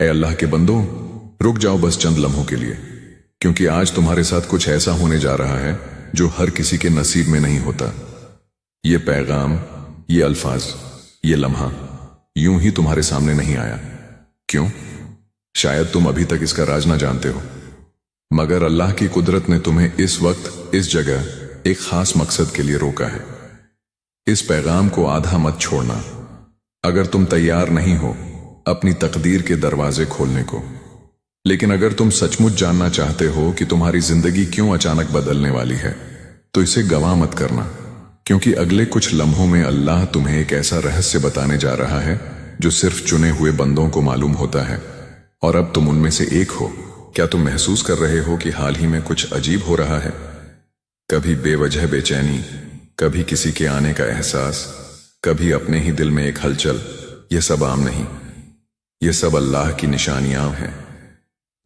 ए अल्लाह के बंदों, रुक जाओ बस चंद लम्हों के लिए, क्योंकि आज तुम्हारे साथ कुछ ऐसा होने जा रहा है जो हर किसी के नसीब में नहीं होता। ये पैगाम, ये अल्फाज, ये लम्हा यूं ही तुम्हारे सामने नहीं आया। क्यों? शायद तुम अभी तक इसका राज ना जानते हो, मगर अल्लाह की कुदरत ने तुम्हें इस वक्त इस जगह एक खास मकसद के लिए रोका है। इस पैगाम को आधा मत छोड़ना। अगर तुम तैयार नहीं हो अपनी तकदीर के दरवाजे खोलने को, लेकिन अगर तुम सचमुच जानना चाहते हो कि तुम्हारी जिंदगी क्यों अचानक बदलने वाली है, तो इसे गवाह मत करना, क्योंकि अगले कुछ लम्हों में अल्लाह तुम्हें एक ऐसा रहस्य बताने जा रहा है जो सिर्फ चुने हुए बंदों को मालूम होता है, और अब तुम उनमें से एक हो। क्या तुम महसूस कर रहे हो कि हाल ही में कुछ अजीब हो रहा है? कभी बेवजह बेचैनी, कभी किसी के आने का एहसास, कभी अपने ही दिल में एक हलचल। यह सब आम नहीं, ये सब अल्लाह की निशानियां हैं।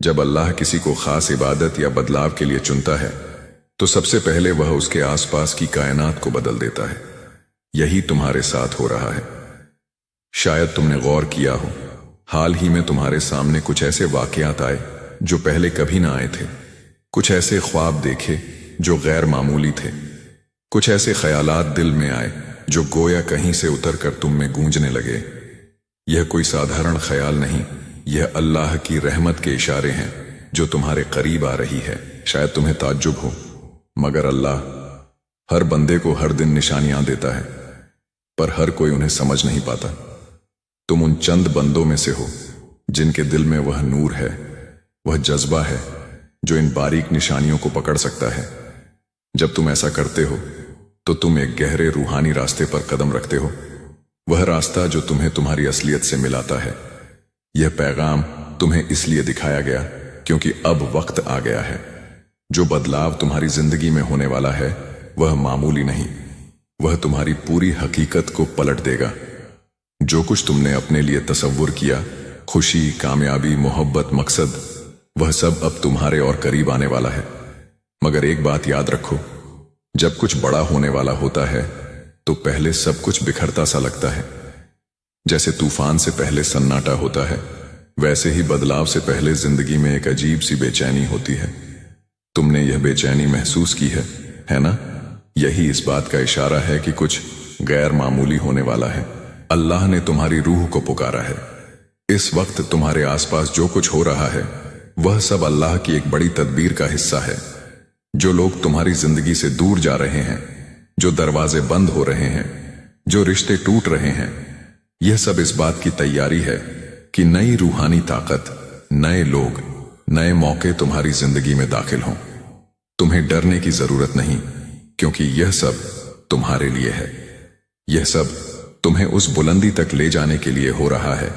जब अल्लाह किसी को खास इबादत या बदलाव के लिए चुनता है, तो सबसे पहले वह उसके आसपास की कायनात को बदल देता है। यही तुम्हारे साथ हो रहा है। शायद तुमने गौर किया हो, हाल ही में तुम्हारे सामने कुछ ऐसे वाकयात आए जो पहले कभी ना आए थे। कुछ ऐसे ख्वाब देखे जो गैर मामूली थे। कुछ ऐसे ख्यालात दिल में आए जो गोया कहीं से उतर कर तुम में गूंजने लगे। यह कोई साधारण ख्याल नहीं, यह अल्लाह की रहमत के इशारे हैं जो तुम्हारे करीब आ रही है। शायद तुम्हें ताज्जुब हो, मगर अल्लाह हर बंदे को हर दिन निशानियां देता है, पर हर कोई उन्हें समझ नहीं पाता। तुम उन चंद बंदों में से हो जिनके दिल में वह नूर है, वह जज्बा है जो इन बारीक निशानियों को पकड़ सकता है। जब तुम ऐसा करते हो तो तुम एक गहरे रूहानी रास्ते पर कदम रखते हो, वह रास्ता जो तुम्हें तुम्हारी असलियत से मिलाता है। यह पैगाम तुम्हें इसलिए दिखाया गया क्योंकि अब वक्त आ गया है। जो बदलाव तुम्हारी जिंदगी में होने वाला है वह मामूली नहीं, वह तुम्हारी पूरी हकीकत को पलट देगा। जो कुछ तुमने अपने लिए तसव्वुर किया, खुशी, कामयाबी, मोहब्बत, मकसद, वह सब अब तुम्हारे और करीब आने वाला है। मगर एक बात याद रखो, जब कुछ बड़ा होने वाला होता है तो पहले सब कुछ बिखरता सा लगता है। जैसे तूफान से पहले सन्नाटा होता है, वैसे ही बदलाव से पहले जिंदगी में एक अजीब सी बेचैनी होती है। तुमने यह बेचैनी महसूस की है ना? यही इस बात का इशारा है कि कुछ गैर मामूली होने वाला है। अल्लाह ने तुम्हारी रूह को पुकारा है। इस वक्त तुम्हारे आसपास जो कुछ हो रहा है वह सब अल्लाह की एक बड़ी तदबीर का हिस्सा है। जो लोग तुम्हारी जिंदगी से दूर जा रहे हैं, जो दरवाजे बंद हो रहे हैं, जो रिश्ते टूट रहे हैं, यह सब इस बात की तैयारी है कि नई रूहानी ताकत, नए लोग, नए मौके तुम्हारी जिंदगी में दाखिल हों। तुम्हें डरने की जरूरत नहीं, क्योंकि यह सब तुम्हारे लिए है। यह सब तुम्हें उस बुलंदी तक ले जाने के लिए हो रहा है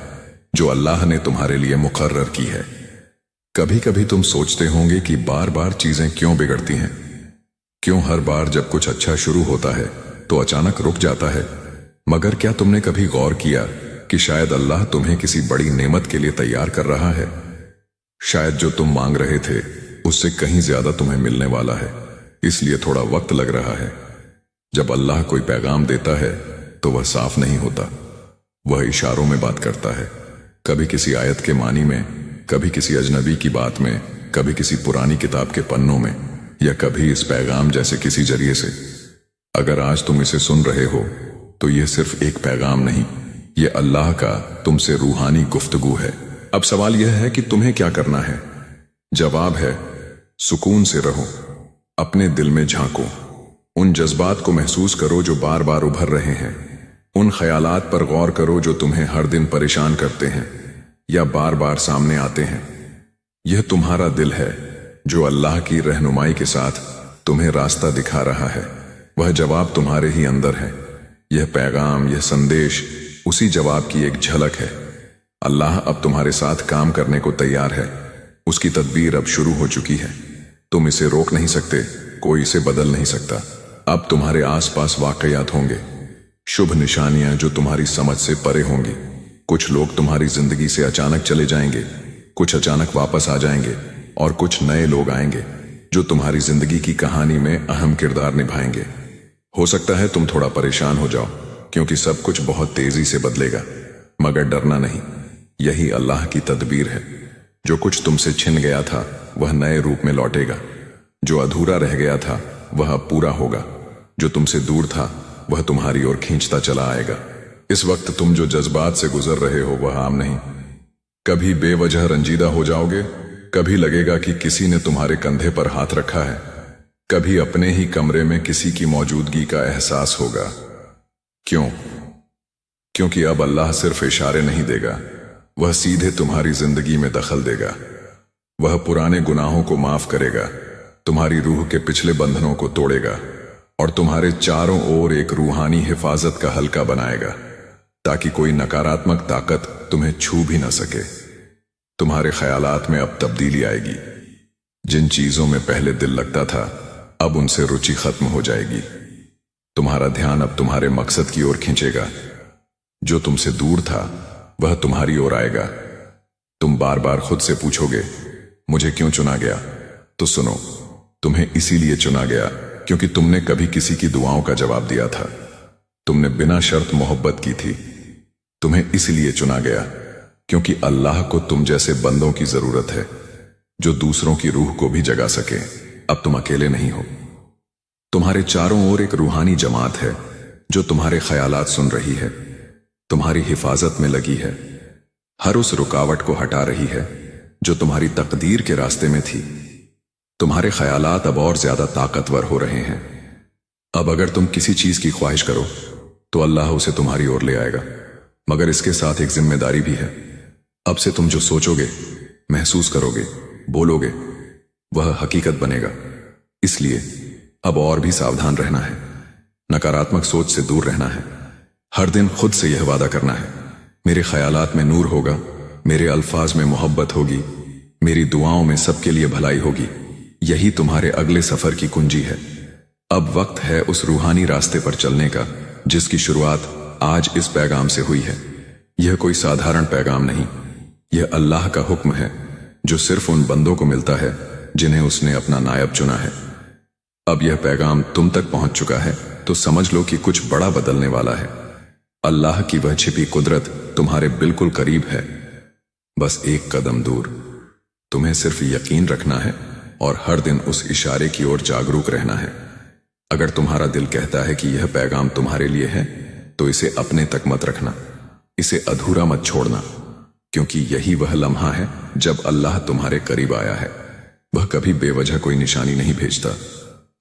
जो अल्लाह ने तुम्हारे लिए मुकर्रर की है। कभी कभी तुम सोचते होंगे कि बार बार चीजें क्यों बिगड़ती हैं, क्यों हर बार जब कुछ अच्छा शुरू होता है तो अचानक रुक जाता है। मगर क्या तुमने कभी गौर किया कि शायद अल्लाह तुम्हें किसी बड़ी नेमत के लिए तैयार कर रहा है? शायद जो तुम मांग रहे थे उससे कहीं ज्यादा तुम्हें मिलने वाला है, इसलिए थोड़ा वक्त लग रहा है। जब अल्लाह कोई पैगाम देता है तो वह साफ नहीं होता, वह इशारों में बात करता है। कभी किसी आयत के मानी में, कभी किसी अजनबी की बात में, कभी किसी पुरानी किताब के पन्नों में, या कभी इस पैगाम जैसे किसी जरिए से। अगर आज तुम इसे सुन रहे हो तो यह सिर्फ एक पैगाम नहीं, यह अल्लाह का तुमसे रूहानी गुफ्तगू है। अब सवाल यह है कि तुम्हें क्या करना है। जवाब है, सुकून से रहो, अपने दिल में झांको, उन जज्बात को महसूस करो जो बार बार उभर रहे हैं, उन ख्यालात पर गौर करो जो तुम्हें हर दिन परेशान करते हैं या बार बार सामने आते हैं। यह तुम्हारा दिल है जो अल्लाह की रहनुमाई के साथ तुम्हें रास्ता दिखा रहा है। वह जवाब तुम्हारे ही अंदर है। यह पैगाम, यह संदेश उसी जवाब की एक झलक है। अल्लाह अब तुम्हारे साथ काम करने को तैयार है। उसकी तदबीर अब शुरू हो चुकी है। तुम इसे रोक नहीं सकते, कोई इसे बदल नहीं सकता। अब तुम्हारे आसपास वाकयात होंगे, शुभ निशानियां जो तुम्हारी समझ से परे होंगी। कुछ लोग तुम्हारी जिंदगी से अचानक चले जाएंगे, कुछ अचानक वापस आ जाएंगे, और कुछ नए लोग आएंगे जो तुम्हारी जिंदगी की कहानी में अहम किरदार निभाएंगे। हो सकता है तुम थोड़ा परेशान हो जाओ, क्योंकि सब कुछ बहुत तेजी से बदलेगा, मगर डरना नहीं, यही अल्लाह की तदबीर है। जो कुछ तुमसे छिन गया था वह नए रूप में लौटेगा, जो अधूरा रह गया था वह अब पूरा होगा, जो तुमसे दूर था वह तुम्हारी ओर खींचता चला आएगा। इस वक्त तुम जो जज्बात से गुजर रहे हो वह आम नहीं। कभी बेवजह रंजीदा हो जाओगे, कभी लगेगा कि किसी ने तुम्हारे कंधे पर हाथ रखा है, कभी अपने ही कमरे में किसी की मौजूदगी का एहसास होगा। क्यों? क्योंकि अब अल्लाह सिर्फ इशारे नहीं देगा, वह सीधे तुम्हारी जिंदगी में दखल देगा। वह पुराने गुनाहों को माफ करेगा, तुम्हारी रूह के पिछले बंधनों को तोड़ेगा और तुम्हारे चारों ओर एक रूहानी हिफाजत का हल्का बनाएगा, ताकि कोई नकारात्मक ताकत तुम्हें छू भी न सके। तुम्हारे ख्यालात में अब तब्दीली आएगी। जिन चीजों में पहले दिल लगता था अब उनसे रुचि खत्म हो जाएगी। तुम्हारा ध्यान अब तुम्हारे मकसद की ओर खींचेगा। जो तुमसे दूर था वह तुम्हारी ओर आएगा। तुम बार बार खुद से पूछोगे, मुझे क्यों चुना गया? तो सुनो, तुम्हें इसीलिए चुना गया क्योंकि तुमने कभी किसी की दुआओं का जवाब दिया था। तुमने बिना शर्त मोहब्बत की थी। तुम्हें इसलिए चुना गया क्योंकि अल्लाह को तुम जैसे बंदों की जरूरत है, जो दूसरों की रूह को भी जगा सके। अब तुम अकेले नहीं हो। तुम्हारे चारों ओर एक रूहानी जमात है जो तुम्हारे ख्यालात सुन रही है, तुम्हारी हिफाजत में लगी है, हर उस रुकावट को हटा रही है जो तुम्हारी तकदीर के रास्ते में थी। तुम्हारे ख्यालात अब और ज्यादा ताकतवर हो रहे हैं। अब अगर तुम किसी चीज की ख्वाहिश करो तो अल्लाह उसे तुम्हारी ओर ले आएगा, मगर इसके साथ एक जिम्मेदारी भी है। अब से तुम जो सोचोगे, महसूस करोगे, बोलोगे, वह हकीकत बनेगा। इसलिए अब और भी सावधान रहना है, नकारात्मक सोच से दूर रहना है। हर दिन खुद से यह वादा करना है, मेरे ख्यालात में नूर होगा, मेरे अल्फाज में मोहब्बत होगी, मेरी दुआओं में सबके लिए भलाई होगी। यही तुम्हारे अगले सफर की कुंजी है। अब वक्त है उस रूहानी रास्ते पर चलने का जिसकी शुरुआत आज इस पैगाम से हुई है। यह कोई साधारण पैगाम नहीं, यह अल्लाह का हुक्म है जो सिर्फ उन बंदों को मिलता है जिन्हें उसने अपना नायब चुना है। अब यह पैगाम तुम तक पहुंच चुका है तो समझ लो कि कुछ बड़ा बदलने वाला है। अल्लाह की वह छिपी कुदरत तुम्हारे बिल्कुल करीब है, बस एक कदम दूर। तुम्हें सिर्फ यकीन रखना है और हर दिन उस इशारे की ओर जागरूक रहना है। अगर तुम्हारा दिल कहता है कि यह पैगाम तुम्हारे लिए है तो इसे अपने तक मत रखना, इसे अधूरा मत छोड़ना, क्योंकि यही वह लम्हा है जब अल्लाह तुम्हारे करीब आया है। वह कभी बेवजह कोई निशानी नहीं भेजता।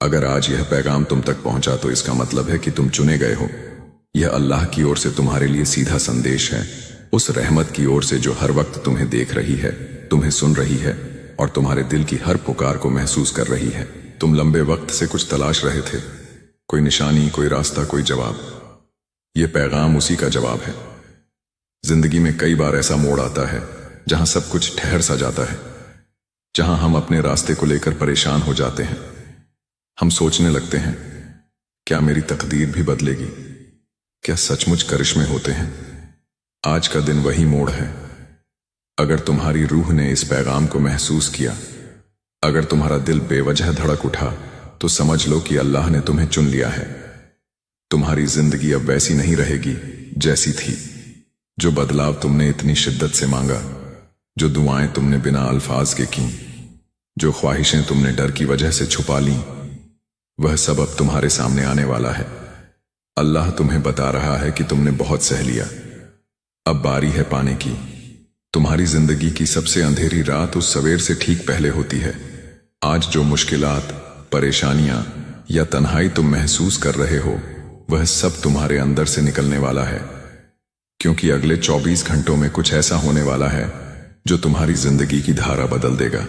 अगर आज यह पैगाम तुम तक पहुंचा तो इसका मतलब है कि तुम चुने गए हो। यह अल्लाह की ओर से तुम्हारे लिए सीधा संदेश है, उस रहमत की ओर से जो हर वक्त तुम्हें देख रही है, तुम्हें सुन रही है और तुम्हारे दिल की हर पुकार को महसूस कर रही है। तुम लंबे वक्त से कुछ तलाश रहे थे, कोई निशानी, कोई रास्ता, कोई जवाब। यह पैगाम उसी का जवाब है। जिंदगी में कई बार ऐसा मोड़ आता है जहां सब कुछ ठहर सा जाता है, जहां हम अपने रास्ते को लेकर परेशान हो जाते हैं। हम सोचने लगते हैं, क्या मेरी तकदीर भी बदलेगी? क्या सचमुच करिश्मे होते हैं? आज का दिन वही मोड़ है। अगर तुम्हारी रूह ने इस पैगाम को महसूस किया, अगर तुम्हारा दिल बेवजह धड़क उठा, तो समझ लो कि अल्लाह ने तुम्हें चुन लिया है। तुम्हारी जिंदगी अब वैसी नहीं रहेगी जैसी थी। जो बदलाव तुमने इतनी शिद्दत से मांगा, जो दुआएं तुमने बिना अल्फाज के की, जो ख्वाहिशें तुमने डर की वजह से छुपा लीं, वह सब अब तुम्हारे सामने आने वाला है। अल्लाह तुम्हें बता रहा है कि तुमने बहुत सह लिया, अब बारी है पाने की। तुम्हारी जिंदगी की सबसे अंधेरी रात उस सवेर से ठीक पहले होती है। आज जो मुश्किलात, परेशानियां या तन्हाई तुम महसूस कर रहे हो, वह सब तुम्हारे अंदर से निकलने वाला है, क्योंकि अगले 24 घंटों में कुछ ऐसा होने वाला है जो तुम्हारी जिंदगी की धारा बदल देगा।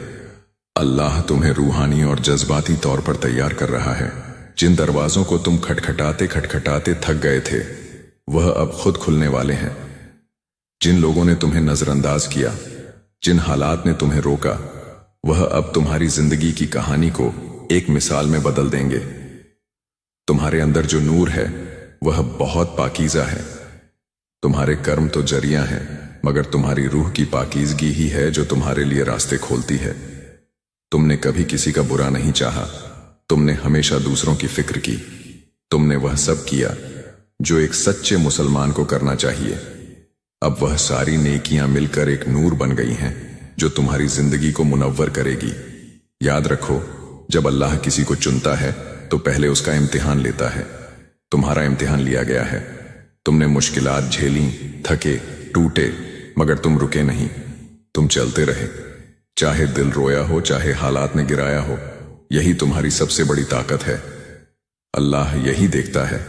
अल्लाह तुम्हें रूहानी और जज्बाती तौर पर तैयार कर रहा है। जिन दरवाजों को तुम खटखटाते खटखटाते थक गए थे, वह अब खुद खुलने वाले हैं। जिन लोगों ने तुम्हें नजरअंदाज किया, जिन हालात ने तुम्हें रोका, वह अब तुम्हारी जिंदगी की कहानी को एक मिसाल में बदल देंगे। तुम्हारे अंदर जो नूर है वह बहुत पाकीज़ा है। तुम्हारे कर्म तो जरिया हैं, मगर तुम्हारी रूह की पाकीज़गी ही है जो तुम्हारे लिए रास्ते खोलती है। तुमने कभी किसी का बुरा नहीं चाहा, तुमने हमेशा दूसरों की फिक्र की। तुमने वह सब किया जो एक सच्चे मुसलमान को करना चाहिए। अब वह सारी नेकियां मिलकर एक नूर बन गई हैं जो तुम्हारी जिंदगी को मुनव्वर करेगी। याद रखो, जब अल्लाह किसी को चुनता है तो पहले उसका इम्तिहान लेता है। तुम्हारा इम्तिहान लिया गया है। तुमने मुश्किलात झेली, थके, टूटे, मगर तुम रुके नहीं। तुम चलते रहे, चाहे दिल रोया हो, चाहे हालात ने गिराया हो। यही तुम्हारी सबसे बड़ी ताकत है। अल्लाह यही देखता है,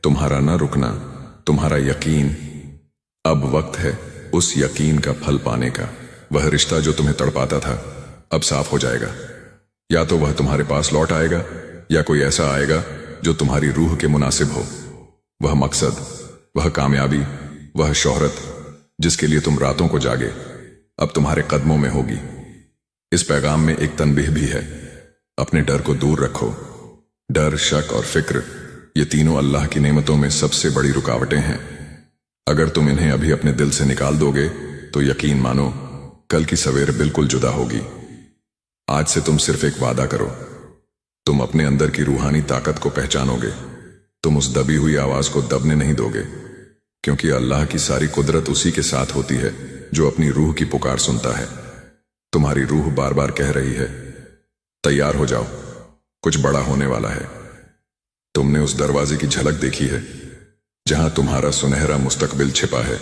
तुम्हारा न रुकना, तुम्हारा यकीन। अब वक्त है उस यकीन का फल पाने का। वह रिश्ता जो तुम्हें तड़पाता था अब साफ हो जाएगा। या तो वह तुम्हारे पास लौट आएगा या कोई ऐसा आएगा जो तुम्हारी रूह के मुनासिब हो। वह मकसद, वह कामयाबी, वह शोहरत जिसके लिए तुम रातों को जागे अब तुम्हारे कदमों में होगी। इस पैगाम में एक तनबीह भी है, अपने डर को दूर रखो। डर, शक और फिक्र, ये तीनों अल्लाह की नेमतों में सबसे बड़ी रुकावटें हैं। अगर तुम इन्हें अभी अपने दिल से निकाल दोगे तो यकीन मानो कल की सवेर बिल्कुल जुदा होगी। आज से तुम सिर्फ एक वादा करो, तुम अपने अंदर की रूहानी ताकत को पहचानोगे। तुम उस दबी हुई आवाज को दबने नहीं दोगे, क्योंकि अल्लाह की सारी कुदरत उसी के साथ होती है जो अपनी रूह की पुकार सुनता है। तुम्हारी रूह बार बार कह रही है, तैयार हो जाओ, कुछ बड़ा होने वाला है। तुमने उस दरवाजे की झलक देखी है जहां तुम्हारा सुनहरा मुस्तकबिल छिपा है।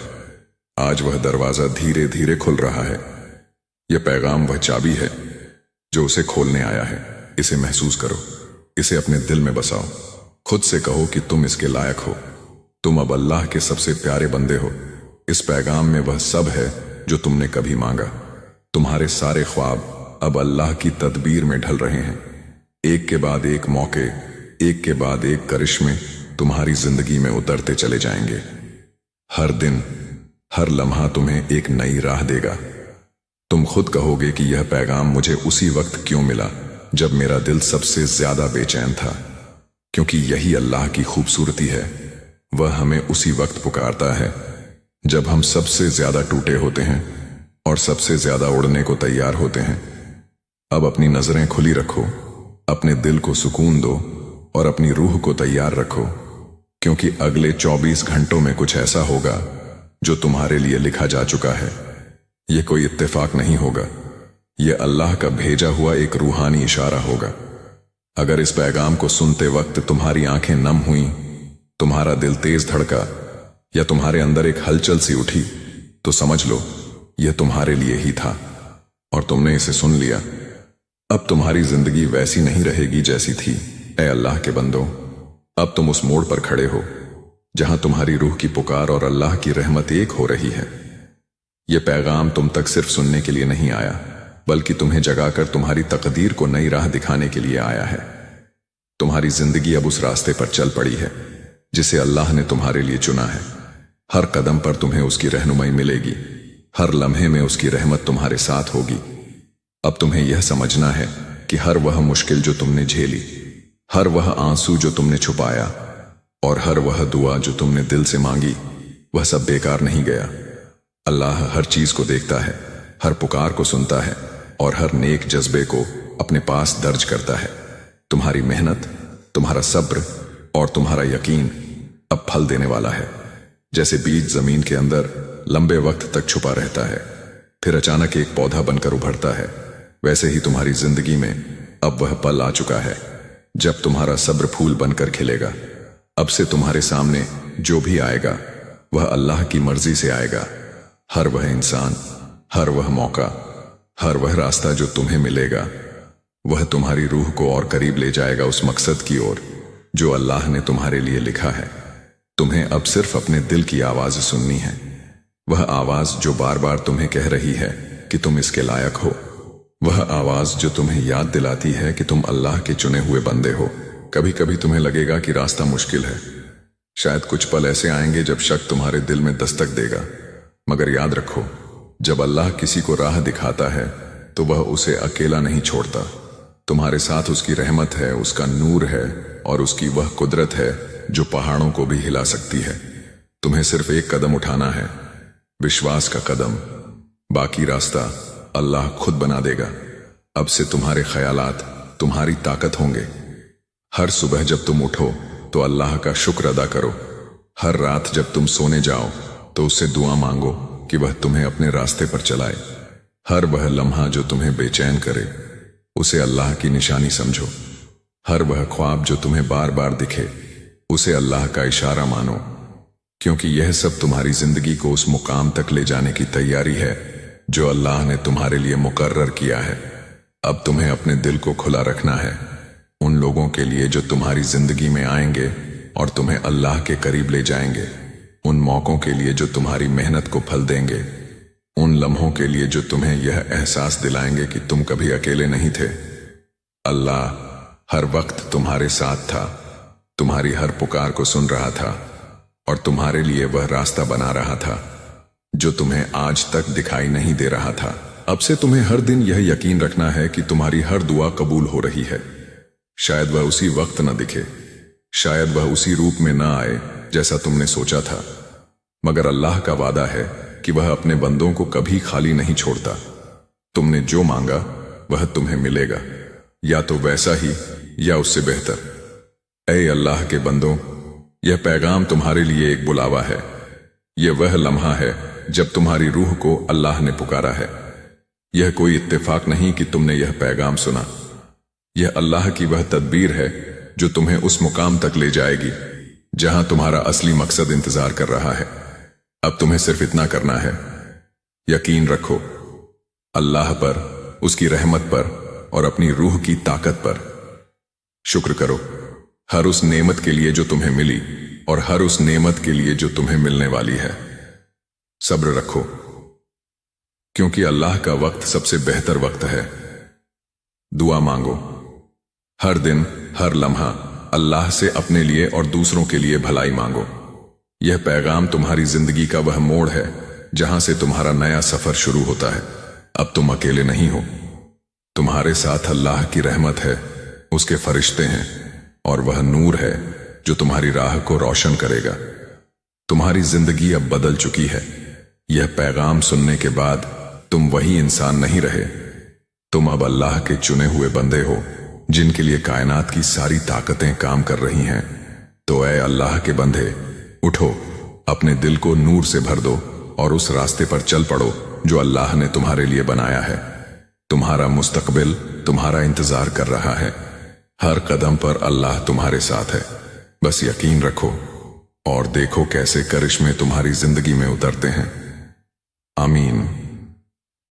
आज वह दरवाजा धीरे धीरे खुल रहा है। यह पैगाम वह चाबी है जो उसे खोलने आया है। इसे महसूस करो, इसे अपने दिल में बसाओ। खुद से कहो कि तुम इसके लायक हो। तुम अब अल्लाह के सबसे प्यारे बंदे हो। इस पैगाम में वह सब है जो तुमने कभी मांगा। तुम्हारे सारे ख्वाब अब अल्लाह की तदबीर में ढल रहे हैं। एक के बाद एक मौके, एक के बाद एक करिश्मे तुम्हारी जिंदगी में उतरते चले जाएंगे। हर दिन, हर लम्हा तुम्हें एक नई राह देगा। तुम खुद कहोगे कि यह पैगाम मुझे उसी वक्त क्यों मिला जब मेरा दिल सबसे ज्यादा बेचैन था। क्योंकि यही अल्लाह की खूबसूरती है, वह हमें उसी वक्त पुकारता है जब हम सबसे ज्यादा टूटे होते हैं और सबसे ज्यादा उड़ने को तैयार होते हैं। अब अपनी नजरें खुली रखो, अपने दिल को सुकून दो और अपनी रूह को तैयार रखो, क्योंकि अगले 24 घंटों में कुछ ऐसा होगा जो तुम्हारे लिए लिखा जा चुका है। यह कोई इत्तेफाक नहीं होगा, यह अल्लाह का भेजा हुआ एक रूहानी इशारा होगा। अगर इस पैगाम को सुनते वक्त तुम्हारी आंखें नम हुई, तुम्हारा दिल तेज धड़का या तुम्हारे अंदर एक हलचल सी उठी, तो समझ लो यह तुम्हारे लिए ही था और तुमने इसे सुन लिया। अब तुम्हारी जिंदगी वैसी नहीं रहेगी जैसी थी। ऐ अल्लाह के बंदो, अब तुम उस मोड़ पर खड़े हो जहां तुम्हारी रूह की पुकार और अल्लाह की रहमत एक हो रही है। यह पैगाम तुम तक सिर्फ सुनने के लिए नहीं आया, बल्कि तुम्हें जगाकर तुम्हारी तकदीर को नई राह दिखाने के लिए आया है। तुम्हारी जिंदगी अब उस रास्ते पर चल पड़ी है जिसे अल्लाह ने तुम्हारे लिए चुना है। हर कदम पर तुम्हें उसकी रहनुमाई मिलेगी, हर लम्हे में उसकी रहमत तुम्हारे साथ होगी। अब तुम्हें यह समझना है कि हर वह मुश्किल जो तुमने झेली, हर वह आंसू जो तुमने छुपाया और हर वह दुआ जो तुमने दिल से मांगी, वह सब बेकार नहीं गया। अल्लाह हर चीज को देखता है, हर पुकार को सुनता है और हर नेक जज्बे को अपने पास दर्ज करता है। तुम्हारी मेहनत, तुम्हारा सब्र और तुम्हारा यकीन अब फल देने वाला है। जैसे बीज जमीन के अंदर लंबे वक्त तक छुपा रहता है, फिर अचानक एक पौधा बनकर उभरता है, वैसे ही तुम्हारी जिंदगी में अब वह पल आ चुका है जब तुम्हारा सब्र फूल बनकर खिलेगा। अब से तुम्हारे सामने जो भी आएगा वह अल्लाह की मर्जी से आएगा। हर वह इंसान, हर वह मौका, हर वह रास्ता जो तुम्हें मिलेगा, वह तुम्हारी रूह को और करीब ले जाएगा उस मकसद की ओर जो अल्लाह ने तुम्हारे लिए लिखा है। तुम्हें अब सिर्फ अपने दिल की आवाज सुननी है, वह आवाज जो बार बार तुम्हें कह रही है कि तुम इसके लायक हो, वह आवाज जो तुम्हें याद दिलाती है कि तुम अल्लाह के चुने हुए बंदे हो। कभी कभी तुम्हें लगेगा कि रास्ता मुश्किल है, शायद कुछ पल ऐसे आएंगे जब शक तुम्हारे दिल में दस्तक देगा, मगर याद रखो, जब अल्लाह किसी को राह दिखाता है तो वह उसे अकेला नहीं छोड़ता। तुम्हारे साथ उसकी रहमत है, उसका नूर है और उसकी वह कुदरत है जो पहाड़ों को भी हिला सकती है। तुम्हें सिर्फ एक कदम उठाना है, विश्वास का कदम। बाकी रास्ता अल्लाह खुद बना देगा। अब से तुम्हारे ख्यालात तुम्हारी ताकत होंगे। हर सुबह जब तुम उठो तो अल्लाह का शुक्र अदा करो। हर रात जब तुम सोने जाओ तो उससे दुआ मांगो कि वह तुम्हें अपने रास्ते पर चलाए। हर वह लम्हा जो तुम्हें बेचैन करे उसे अल्लाह की निशानी समझो। हर वह ख्वाब जो तुम्हें बार बार दिखे उसे अल्लाह का इशारा मानो, क्योंकि यह सब तुम्हारी जिंदगी को उस मुकाम तक ले जाने की तैयारी है जो अल्लाह ने तुम्हारे लिए मुकर्रर किया है। अब तुम्हें अपने दिल को खुला रखना है उन लोगों के लिए जो तुम्हारी जिंदगी में आएंगे और तुम्हें अल्लाह के करीब ले जाएंगे, उन मौकों के लिए जो तुम्हारी मेहनत को फल देंगे, उन लम्हों के लिए जो तुम्हें यह एहसास दिलाएंगे कि तुम कभी अकेले नहीं थे। अल्लाह हर वक्त तुम्हारे साथ था, तुम्हारी हर पुकार को सुन रहा था और तुम्हारे लिए वह रास्ता बना रहा था जो तुम्हें आज तक दिखाई नहीं दे रहा था। अब से तुम्हें हर दिन यह यकीन रखना है कि तुम्हारी हर दुआ कबूल हो रही है। शायद वह उसी वक्त न दिखे, शायद वह उसी रूप में न आए जैसा तुमने सोचा था, मगर अल्लाह का वादा है कि वह अपने बंदों को कभी खाली नहीं छोड़ता। तुमने जो मांगा वह तुम्हें मिलेगा, या तो वैसा ही या उससे बेहतर। ऐ अल्लाह के बंदों, यह पैगाम तुम्हारे लिए एक बुलावा है। यह वह लम्हा है जब तुम्हारी रूह को अल्लाह ने पुकारा है। यह कोई इत्तेफाक नहीं कि तुमने यह पैगाम सुना। यह अल्लाह की वह तदबीर है जो तुम्हें उस मुकाम तक ले जाएगी जहां तुम्हारा असली मकसद इंतजार कर रहा है। अब तुम्हें सिर्फ इतना करना है, यकीन रखो अल्लाह पर, उसकी रहमत पर और अपनी रूह की ताकत पर। शुक्र करो हर उस नेमत के लिए जो तुम्हें मिली और हर उस नेमत के लिए जो तुम्हें मिलने वाली है। सब्र रखो, क्योंकि अल्लाह का वक्त सबसे बेहतर वक्त है। दुआ मांगो, हर दिन हर लम्हा अल्लाह से अपने लिए और दूसरों के लिए भलाई मांगो। यह पैगाम तुम्हारी जिंदगी का वह मोड़ है जहां से तुम्हारा नया सफर शुरू होता है। अब तुम अकेले नहीं हो, तुम्हारे साथ अल्लाह की रहमत है, उसके फरिश्ते हैं और वह नूर है जो तुम्हारी राह को रोशन करेगा। तुम्हारी जिंदगी अब बदल चुकी है। यह पैगाम सुनने के बाद तुम वही इंसान नहीं रहे। तुम अब अल्लाह के चुने हुए बंदे हो जिनके लिए कायनात की सारी ताकतें काम कर रही हैं। तो ऐ अल्लाह के बंदे, उठो, अपने दिल को नूर से भर दो और उस रास्ते पर चल पड़ो जो अल्लाह ने तुम्हारे लिए बनाया है। तुम्हारा मुस्तकबिल तुम्हारा इंतजार कर रहा है। हर कदम पर अल्लाह तुम्हारे साथ है। बस यकीन रखो और देखो कैसे करिश्मे तुम्हारी जिंदगी में उतरते हैं। आमीन।